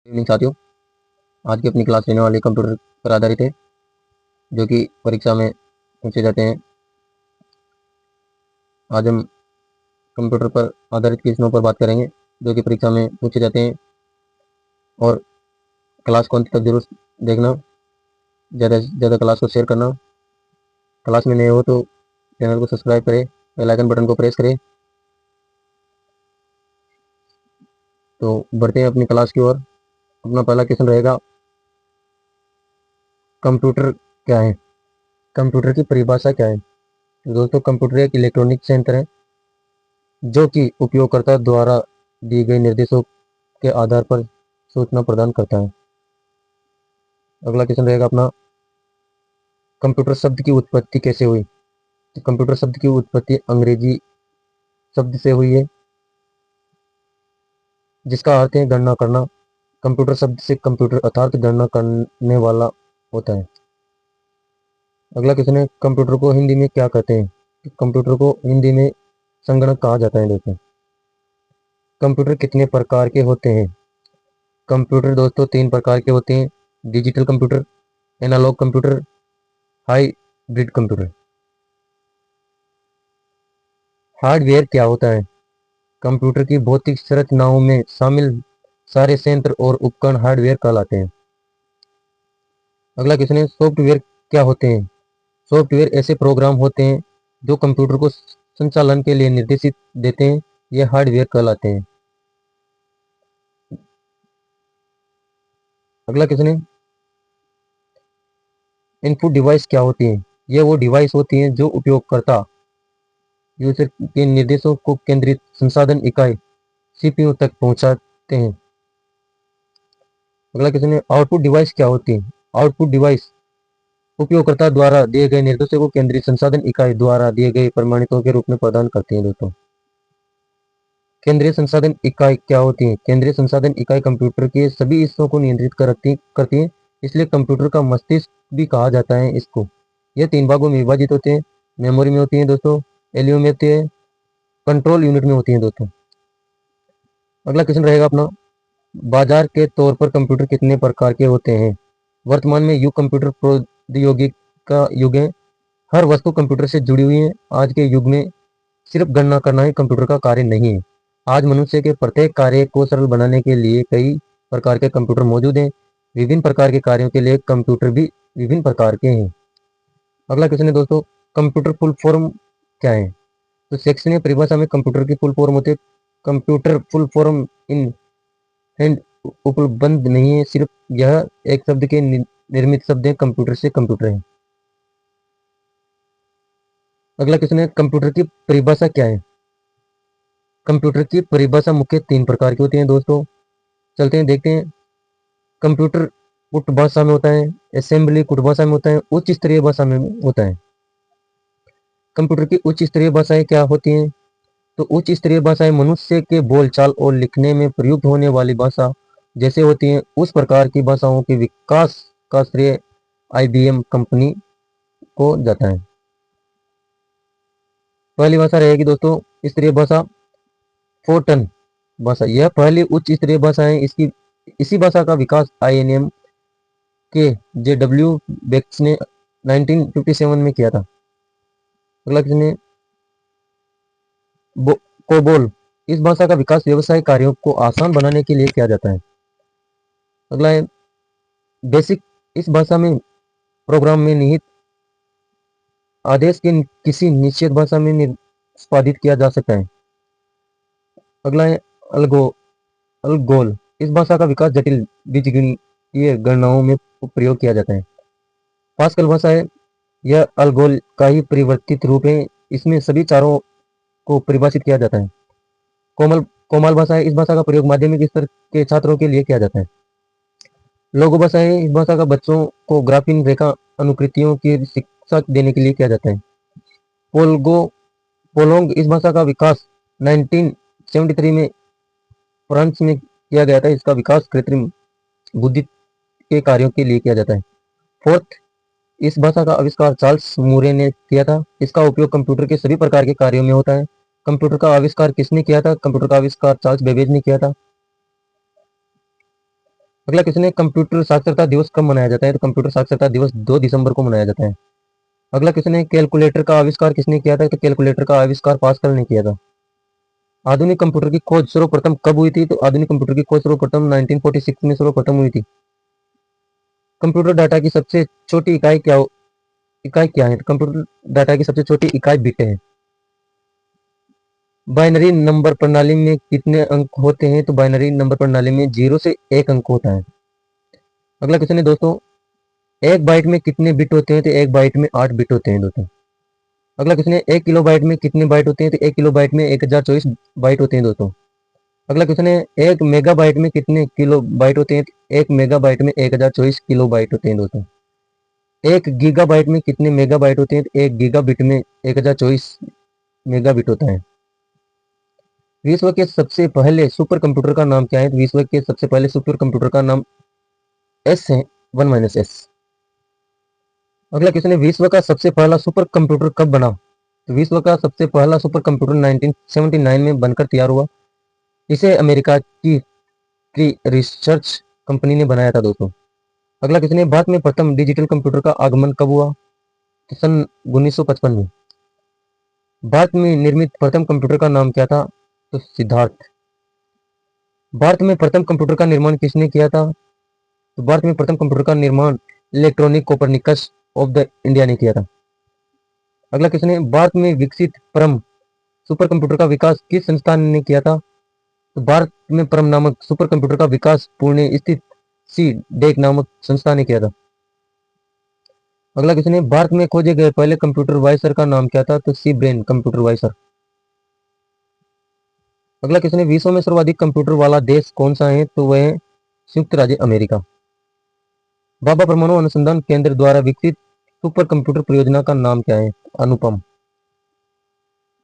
Evening साथियों, आज की अपनी क्लास लेने वाली कंप्यूटर पर आधारित है, जो कि परीक्षा में पूछे जाते हैं। आज हम कंप्यूटर पर आधारित प्रश्नों पर बात करेंगे, जो कि परीक्षा में पूछे जाते हैं। और क्लास को अंत तक जरूर देखना, ज़्यादा से ज़्यादा क्लास को शेयर करना। क्लास में नए हो तो चैनल को सब्सक्राइब करें, बेल आइकन बटन को प्रेस करें। तो बढ़ते हैं अपनी क्लास की ओर। अपना पहला क्वेश्चन रहेगा, कंप्यूटर क्या है? कंप्यूटर की परिभाषा क्या है? दोस्तों, कंप्यूटर एक इलेक्ट्रॉनिक यंत्र है जो कि उपयोगकर्ता द्वारा दिए गए निर्देशों के आधार पर सूचना प्रदान करता है। अगला क्वेश्चन रहेगा अपना, कंप्यूटर शब्द की उत्पत्ति कैसे हुई? तो कंप्यूटर शब्द की उत्पत्ति अंग्रेजी शब्द से हुई है, जिसका अर्थ है गणना करना। कंप्यूटर शब्द से कंप्यूटर अर्थात गणना करने वाला होता है। अगला क्वेश्चन है, कंप्यूटर को हिंदी में क्या कहते हैं? तो कंप्यूटर को हिंदी में संगणक कहा जाता है। दोस्तों, कंप्यूटर कितने प्रकार के होते हैं? कंप्यूटर दोस्तों 3 प्रकार के होते हैं, digital computer, analog computer, hybrid computer. Hardware क्या होता है? कंप्यूटर की भौतिक संरचनाओं में शामिल सारे संयंत्र और उपकरण हार्डवेयर कहलाते हैं। अगला क्वेश्चन है, सॉफ्टवेयर क्या होते हैं? सॉफ्टवेयर ऐसे प्रोग्राम होते हैं जो कंप्यूटर को संचालन के लिए निर्देशित देते हैं, ये हार्डवेयर कहलाते हैं। अगला क्वेश्चन है, इनपुट डिवाइस क्या होती हैं? ये वो डिवाइस होती हैं जो उपयोगकर्ता यूजर के निर्देशों को केंद्रित संसाधन इकाई सीपीयू तक पहुंचाते हैं। अगला क्वेश्चन है, आउटपुट डिवाइस क्या होती है? आउटपुट डिवाइस उपयोगकर्ता द्वारा दिए गए निर्देशों को केंद्रीय संसाधन इकाई द्वारा दिए गए प्रमाणितों के रूप में प्रदान करती हैं। दोस्तों, केंद्रीय संसाधन इकाई क्या होती है? केंद्रीय संसाधन इकाई कंप्यूटर के सभी हिस्सों को नियंत्रित करती है, इसलिए कंप्यूटर का मस्तिष्क भी कहा जाता है इसको। यह 3 भागों में विभाजित होते हैं, मेमोरी में होती है दोस्तों, एलयू में होती है, कंट्रोल यूनिट में होती है दोस्तों। अगला क्वेश्चन रहेगा अपना, बाजार के तौर पर कंप्यूटर कितने प्रकार के होते हैं? वर्तमान में युग कंप्यूटर प्रौद्योगिकी का युग है, हर वस्तु कंप्यूटर से जुड़ी हुई है। आज के युग में सिर्फ गणना करना ही कंप्यूटर का कार्य नहीं है। आज मनुष्य के प्रत्येक कार्य को सरल बनाने के लिए कई प्रकार के कंप्यूटर मौजूद हैं। विभिन्न प्रकार के कार्यों के लिए कंप्यूटर भी विभिन्न प्रकार के हैं। अगला क्वेश्चन है दोस्तों, कंप्यूटर फुल फॉर्म क्या है? तो शैक्षणिक परिभाषा में कंप्यूटर की फुल फॉर्म होती है। Computer full form in hand उपलब्ध नहीं है, सिर्फ यह एक शब्द के निर्मित शब्द है, कंप्यूटर से कंप्यूटर है। अगला क्वेश्चन है, कंप्यूटर की परिभाषा क्या है? कंप्यूटर की परिभाषा मुख्य 3 प्रकार की होती है दोस्तों। चलते हैं देखते हैं। कंप्यूटर कुट भाषा में होता है, असेंबली कुट भाषा में होता है, उच्च स्तरीय भाषा में होता है। कंप्यूटर की उच्च स्तरीय भाषाएं क्या होती हैं? तो उच्च स्तरीय भाषाएं मनुष्य के बोलचाल और लिखने में प्रयुक्त होने वाली भाषा जैसे होती हैं। उस प्रकार की भाषाओं के विकास का श्रेय आईबीएम कंपनी को जाता है। पहली भाषा रहेगी दोस्तों स्तरीय भाषा, फोर्टन भाषा। यह पहली उच्च स्तरीय भाषा है। इसी भाषा का विकास आईएनएम के जेडब्ल्यू बेक्स ने 1957 में किया था। अगला क्वेश्चन है, कोबोल। इस भाषा का विकास व्यवसाय कार्यों को आसान बनाने के लिए किया जाता है। अगला है बेसिक। इस भाषा में प्रोग्राम में निहित आदेश के किसी निश्चित भाषा में निष्पादित किया जा सकता है। अगला है अलगोल। इस भाषा का विकास जटिल बीजगणितीय गणनाओं में प्रयोग किया जाता है। पास्कल भाषा है, यह अलगोल का ही परिवर्तित रूप है। इसमें सभी चारों को परिभाषित किया जाता है। कोमल भाषा है, इस भाषा का प्रयोग माध्यमिक स्तर के छात्रों के लिए किया जाता है। लोगो भाषा है, इस भाषा का बच्चों को ग्राफीन रेखा अनुकृतियों की शिक्षा देने के लिए किया जाता है। पोलोंग। इस भाषा का विकास 1973 में फ्रांस में किया गया था। इसका विकास कृत्रिम बुद्धि के कार्यों के लिए किया जाता है। फोर्थ, इस भाषा का आविष्कार चार्ल्स मूरे ने किया था। इसका उपयोग कंप्यूटर के सभी प्रकार के कार्यों में होता है। कंप्यूटर का आविष्कार किसने किया था? कंप्यूटर का आविष्कार चार्ल्स बेबेज ने किया था। अगला क्वेश्चन है कंप्यूटर साक्षरता दिवस कब मनाया जाता है? तो कंप्यूटर साक्षरता दिवस 2 दिसंबर को मनाया जाता है। अगला क्वेश्चन है कैलकुलेटर का आविष्कार किसने किया था? तो कैलकुलेटर का आविष्कार पास्कल ने किया था। आधुनिक कंप्यूटर की खोज सर्वप्रथम कब हुई थी? तो आधुनिक कंप्यूटर की खोज सर्वप्रथम 1946 में सर्वप्रथम हुई थी। कंप्यूटर डाटा की सबसे छोटी इकाई क्या है? तो कंप्यूटर डाटा की सबसे छोटी इकाई बिट है। बाइनरी नंबर प्रणाली में कितने अंक होते हैं? तो बाइनरी नंबर प्रणाली में 0 से 1 अंक होता है। अगला क्वेश्चन है दोस्तों, एक बाइट में कितने बिट होते हैं? तो एक बाइट में 8 बिट होते हैं दोस्तों। अगला क्वेश्चन है 1 किलो बाइट में कितने बाइट होते हैं? तो 1 किलो बाइट में 1024 बाइट होते हैं दोस्तों। अगला क्वेश्चन है 1 मेगा बाइट में कितने किलो बाइट होते हैं? तो 1 मेगा बाइट में 1024 किलो बाइट होते हैं दोस्तों। 1 गीगा बाइट में कितने मेगा बाइट होते हैं? तो 1 गीगा बिट में 1024 मेगा बिट होता है। विश्व के सबसे पहले सुपर कंप्यूटर का नाम क्या है? तो विश्व के सबसे पहले सुपर कंप्यूटर का नाम एस है, 1-S। अगला क्वेश्चन है विश्व का सबसे पहला सुपर कंप्यूटर कब बना? तो विश्व का सबसे पहला सुपर कंप्यूटर 1979 में बनकर तैयार हुआ। इसे अमेरिका की रिसर्च कंपनी ने बनाया था दोस्तों। अगला क्वेश्चन है भारत में प्रथम डिजिटल कंप्यूटर का आगमन कब हुआ? तो सन 1955 में। भारत में निर्मित प्रथम कंप्यूटर का नाम क्या था? तो सिद्धार्थ। भारत में प्रथम कंप्यूटर का निर्माण किसने किया था? तो भारत में प्रथम कंप्यूटर का निर्माण electronic Copernicus of the India ने किया था। अगला क्वेश्चन है भारत में विकसित परम सुपर कंप्यूटर का विकास किस संस्थान ने किया था? तो भारत में परम नामक सुपर कंप्यूटर का विकास पुणे स्थित सी डेक नामक संस्था ने किया था। अगला क्वेश्चन है भारत में खोजे गए पहले कंप्यूटर वाइसर का नाम क्या था? तो सी ब्रेन कंप्यूटर वाइसर। अगला क्वेश्चन है विश्व में सर्वाधिक कंप्यूटर वाला देश कौन सा है? तो वह है संयुक्त राज्य अमेरिका। भाभा परमाणु अनुसंधान केंद्र द्वारा विकसित सुपर कंप्यूटर परियोजना का नाम क्या है? अनुपम।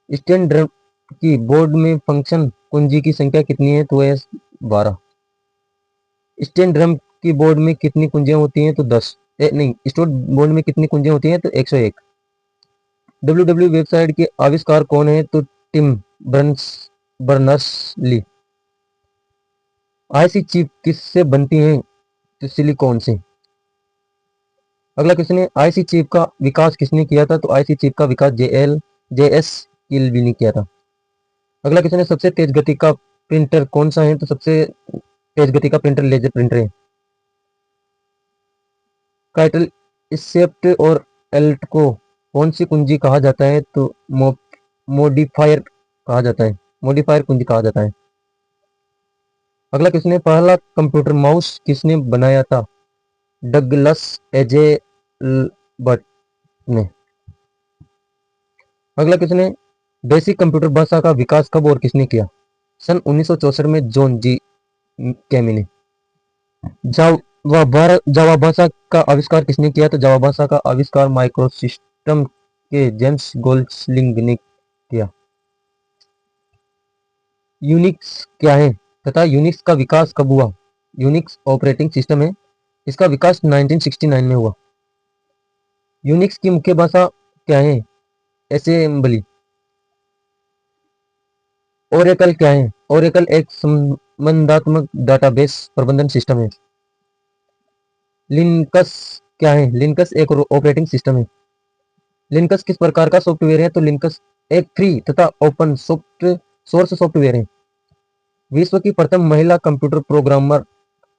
स्टैंड ड्रम की बोर्ड में फंक्शन कुंजी की संख्या कितनी है? तो वह 12। स्टैंड ड्रम की बोर्ड में कितनी कुंजियां होती हैं? तो 10। नहीं, स्टोर बोर्ड में कितनी कुंजियां होती हैं? तो 101। डब्ल्यू वेबसाइट के आविष्कार कौन है? तो Tim Berners Lee. IC chip किससे बनती है? तो सिलिकॉन से। अगला क्वेश्चन है आईसी चिप का विकास किसने किया था? तो आईसी चिप का विकास जेएस किल्बी ने किया था। अगला क्वेश्चन है सबसे तेज गति का प्रिंटर कौन सा है? तो सबसे तेज गति का प्रिंटर लेजर प्रिंटर है। काइटल स्वेप्ट और एल्ट को कौन सी कुंजी कहा जाता है? तो मोडिफायर कहा जाता है, मोडिफायर कुंजी कहा जाता है। अगला क्वेश्चन है पहला कंप्यूटर माउस किसने बनाया था? डगलस एजेलबर्ट ने। अगला क्वेश्चन है बेसिक कंप्यूटर भाषा का विकास कब और किसने किया? सन 1964 में जॉन जी कैमी ने। जावा भाषा का आविष्कार किसने किया? तो जावा भाषा का आविष्कार माइक्रोसिस्टम के जेम्स गोल्डस्लिंग ने किया। यूनिक्स क्या है तथा यूनिक्स का विकास कब हुआ? यूनिक्स ऑपरेटिंग सिस्टम है, इसका विकास 1969 में हुआ। यूनिक्स की मुख्य भाषा क्या है? असेंबली। ओरेकल क्या है? ओरेकल एक संबंधात्मक डाटाबेस प्रबंधन सिस्टम है। लिनक्स क्या है? लिनक्स एक ऑपरेटिंग सिस्टम है। लिनक्स किस प्रकार का सॉफ्टवेयर है? तो लिनक्स एक फ्री तथा ओपन सोर्स सॉफ्टवेयर है। विश्व की प्रथम महिला कंप्यूटर प्रोग्रामर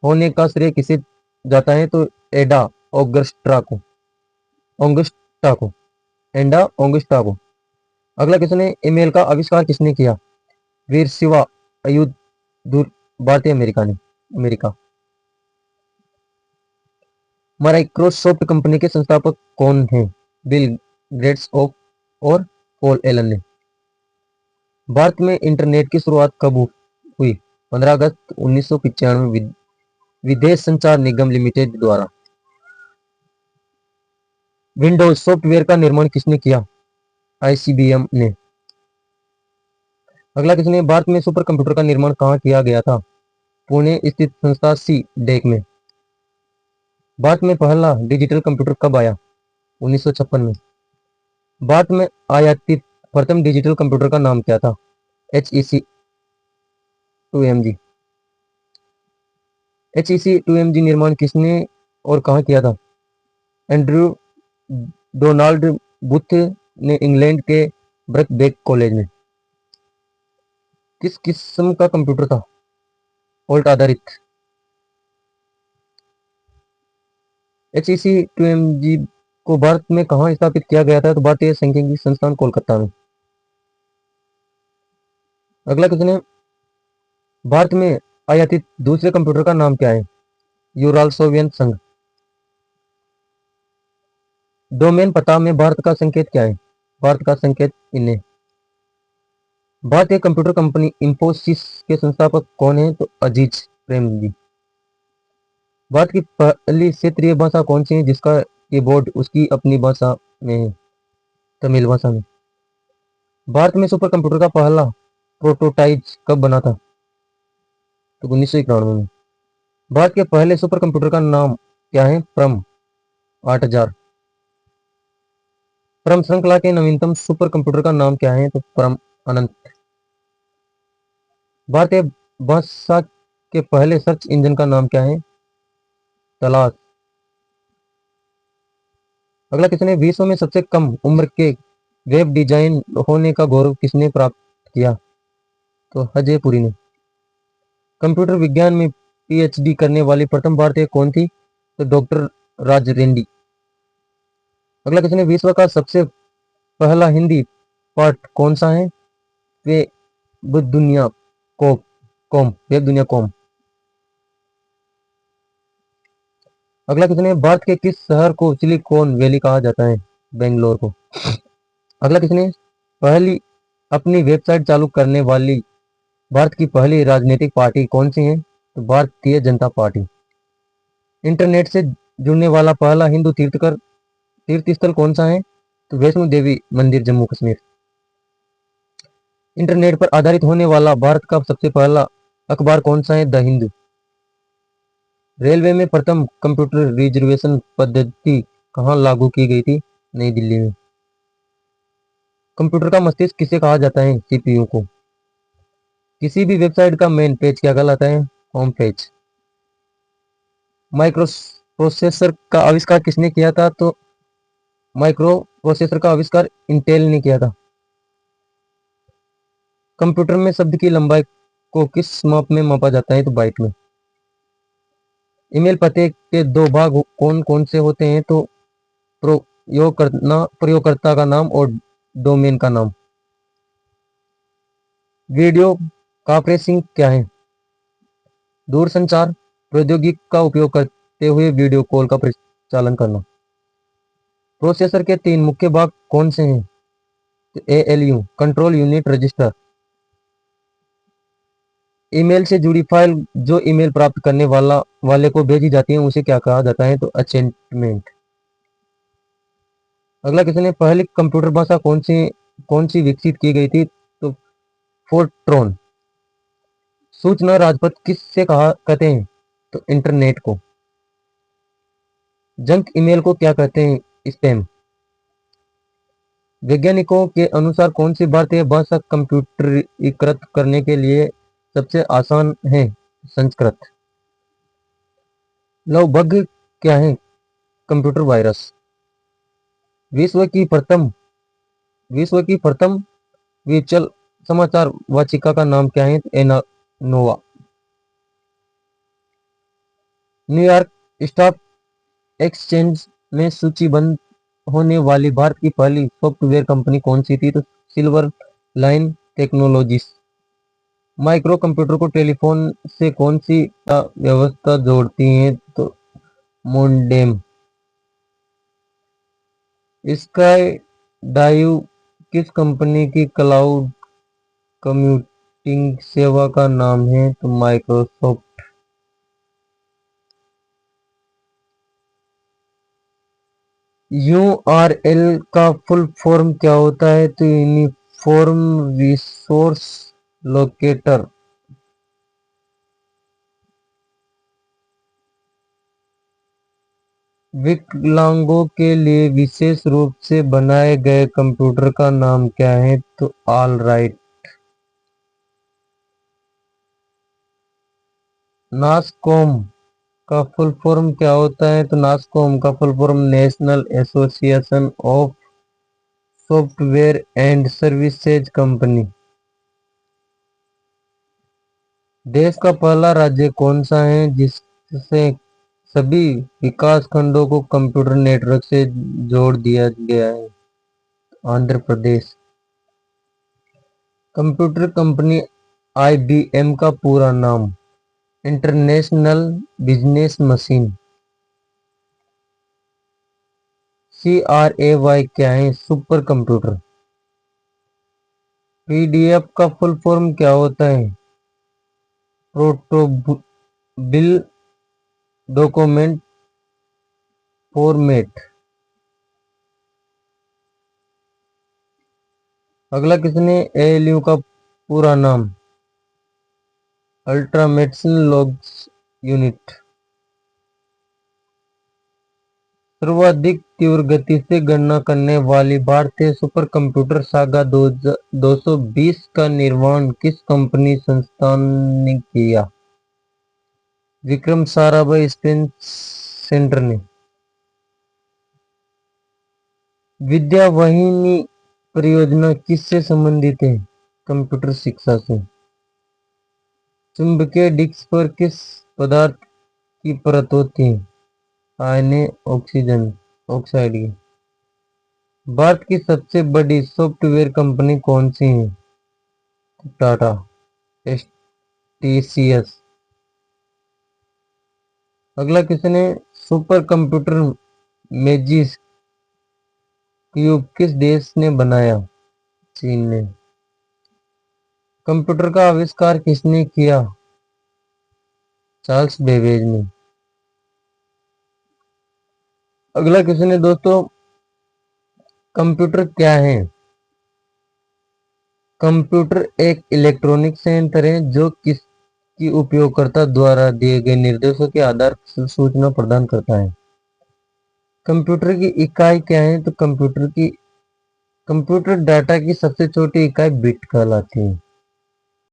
होने का श्रेय किसे जाता है? तो एडा ऑगस्टा को ऑगस्टा को एंडा ऑगस्टा को। अगला क्वेश्चन है ईमेल का आविष्कार किसने किया? वीर शिवा अयुधुर भारतीय अमेरिका। माइक्रोसॉफ्ट कंपनी के संस्थापक कौन हैं? बिल गेट्स और पॉल एलन ने। भारत में इंटरनेट की शुरुआत कब हुई? 15 अगस्त 1995 विदेश संचार निगम लिमिटेड द्वारा। विंडोज सॉफ्टवेयर का निर्माण किसने किया? आईसीबीएम ने। अगला क्वेश्चन है भारत में सुपर कंप्यूटर का निर्माण कहाँ किया गया था? पुणे स्थित संस्था सी डेक में। भारत में पहला डिजिटल कंप्यूटर कब आया? 1956 में। भारत में आयातित प्रथम डिजिटल कंप्यूटर का नाम क्या था? HEC 2MG। HEC-2MG निर्माण किसने और कहाँ किया था? एंड्रयू डोनाल्ड बुथ ने इंग्लैंड के ब्रकबेक कॉलेज में। किस किस्म का कंप्यूटर था? ऑल्ट आधारित। HEC-2MG को भारत में कहाँ स्थापित किया गया था? तो भारतीय सांख्यिकी संस्थान कोलकाता में। अगला क्वेश्चन है, भारत में आयातित दूसरे कंप्यूटर का नाम क्या है? यूराल सोवियत संघ। डोमेन पता में भारत का संकेत क्या है? भारत का संकेत इन्हें। भारतीय कंप्यूटर कंपनी इंफोसिस के संस्थापक कौन है? तो अजीज प्रेमजी। भारत की पहली क्षेत्रीय भाषा कौन सी है जिसका कीबोर्ड उसकी अपनी भाषा में है? तमिल भाषा में। भारत में सुपर कंप्यूटर का पहला प्रोटोटाइप कब बना था? तो 1991 में। भारत के पहले सुपर कंप्यूटर का नाम क्या है? परम 8000। परम श्रृंखला के नवीनतम सुपर कंप्यूटर का नाम क्या है? तो परम अनंत। भारतीय भाषा के पहले सर्च इंजन का नाम क्या है? तलाश। अगला क्वेश्चन है, विश्व में सबसे कम उम्र के वेब डिजाइन होने का गौरव किसने प्राप्त किया? तो अजय पुरी ने। कंप्यूटर विज्ञान में PhD करने वाली प्रथम भारतीय कौन थी? तो डॉक्टर राज रेड्डी। अगला क्वेश्चन है, विश्व का सबसे पहला हिंदी पाठ कौन सा है? वेब दुनिया कॉम। वेब दुनिया कॉम। अगला क्वेश्चन है, भारत के किस शहर को सिलिकॉन वैली कहा जाता है? बेंगलोर को। अगला क्वेश्चन है, पहली अपनी वेबसाइट चालू करने वाली भारत की पहली राजनीतिक पार्टी कौन सी है? तो भारतीय जनता पार्टी। इंटरनेट से जुड़ने वाला पहला हिंदू तीर्थ स्थल कौन सा है? तो वैष्णो देवी मंदिर जम्मू कश्मीर। इंटरनेट पर आधारित होने वाला भारत का सबसे पहला अखबार कौन सा है? द हिंदू। रेलवे में प्रथम कंप्यूटर रिजर्वेशन पद्धति कहाँ लागू की गई थी? नई दिल्ली में। कंप्यूटर का मस्तिष्क किसे कहा जाता है? CPU को। किसी भी वेबसाइट का मेन पेज क्या कहलाता है? Home page. माइक्रो प्रोसेसर का आविष्कार किसने किया था? तो माइक्रो प्रोसेसर का आविष्कार इंटेल ने किया था। कंप्यूटर में शब्द की लंबाई को किस माप में मापा जाता है? तो बाइट में। ईमेल पते के दो भाग कौन कौन से होते हैं? तो प्रयोगकर्ता का नाम और डोमेन का नाम। वीडियो कॉन्फ्रेंसिंग क्या है? दूरसंचार प्रौद्योगिकी का उपयोग करते हुए वीडियो कॉल का परिचालन करना। प्रोसेसर के 3 मुख्य भाग कौन से हैं? तो ALU control unit register. Email से जुड़ी फाइल जो ईमेल प्राप्त करने वाले को भेजी जाती है उसे क्या कहा जाता है? तो अटेचमेंट। अगला क्वेश्चन है, पहली कंप्यूटर भाषा कौन सी विकसित की गई थी? तो फोर्ट्रॉन। सूचना राजपथ किससे कहते हैं? तो इंटरनेट को। जंक ईमेल को क्या कहते हैं? स्पैम। वैज्ञानिकों के अनुसार कौन सी भारतीय भाषा कंप्यूटरीकृत करने के लिए सबसे आसान है? संस्कृत। लवबग क्या है? Computer virus. विश्व की प्रथम वर्चुअल समाचार वाचिका का नाम क्या है? एनानोवा। न्यूयॉर्क स्टॉक एक्सचेंज में सूचीबद्ध होने वाली भारत की पहली सॉफ्टवेयर कंपनी कौन सी थी? तो silver line technologies. Micro computer को टेलीफोन से कौन सी व्यवस्था जोड़ती है? तो मोडेम। स्काई डाइव किस कंपनी की क्लाउड कंप्यूटिंग सेवा का नाम है? तो माइक्रोसॉफ्ट। URL का फुल फॉर्म क्या होता है? तो यूनिफॉर्म रिसोर्स लोकेटर। विकलांगों के लिए विशेष रूप से बनाए गए कंप्यूटर का नाम क्या है? तो ऑल राइट। नासकॉम का फुल फॉर्म क्या होता है? तो नास्कॉम का full form national association of software and services company. देश का पहला राज्य कौन सा है जिससे सभी विकास खंडों को कंप्यूटर नेटवर्क से जोड़ दिया गया है? Andhra Pradesh. Computer company IBM का पूरा नाम? International business machine. CRAY क्या है? Super computer. पीडीएफ का फुल फॉर्म क्या होता है? प्रोटोबिल डॉक्यूमेंट फॉर्मेट। अगला किसने एएलयू का पूरा नाम? Ultra medicine logs unit. सर्वाधिक तीव्र गति से गणना करने वाली भारतीय सुपर कंप्यूटर सागा 220 का निर्माण किस कंपनी संस्थान ने किया? विक्रम साराभाई स्पेस सेंटर ने। विद्या वाहिनी परियोजना किससे संबंधित है? कंप्यूटर शिक्षा से। चुंबकीय डिस्क पर किस पदार्थ की परत होती है? आयने ऑक्सीजन ऑक्साइड की। भारत की सबसे बड़ी सॉफ्टवेयर कंपनी कौन सी है? टाटा टीसीएस। अगला क्वेश्चन है, सुपर कंप्यूटर मैजिक क्यूब किस देश ने बनाया? चीन ने। कंप्यूटर का आविष्कार किसने किया? चार्ल्स बेबेज ने। अगला क्वेश्चन है दोस्तों, कंप्यूटर क्या है? कंप्यूटर एक इलेक्ट्रॉनिक संयंत्र है जो किसी उपयोगकर्ता द्वारा दिए गए निर्देशों के आधार पर सूचना प्रदान करता है। कंप्यूटर की इकाई क्या है? तो कंप्यूटर डाटा की सबसे छोटी इकाई बिट कहलाती है।